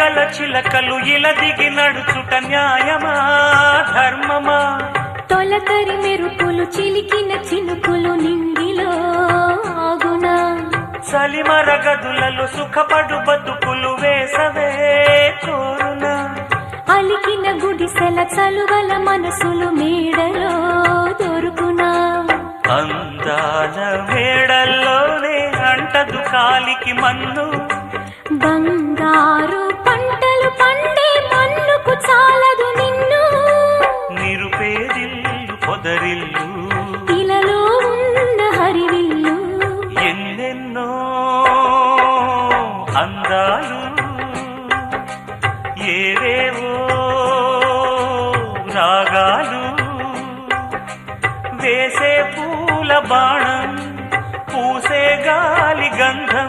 వేళల చిలకలు ఇలా దిగి నడుచుట న్యాయమా ధర్మమా? తొలకరి మెరుపులు చిలికిన చినుకులు నింగిలో ఆగునా? సలిమర గదులలో సుఖపడు బతుకులు వేసవే కోరునా? అలికిన గుడిసెల చలువల మనసులు మేడలో దొరుకునా? అందాల మేడల్లోనే అంటదు కాలికి మన్ను, బంగారు పంటలు పండే మన్నుకు చాలదు నిన్ను. నిరుపేదిల్లు పొదరిల్లు ఇలలో ఉన్న హరివిల్లు ఎన్నెన్నో అందాలు ఏవేవో రాగాలు వేసే పూల బాణం పూసే గాలి గంధం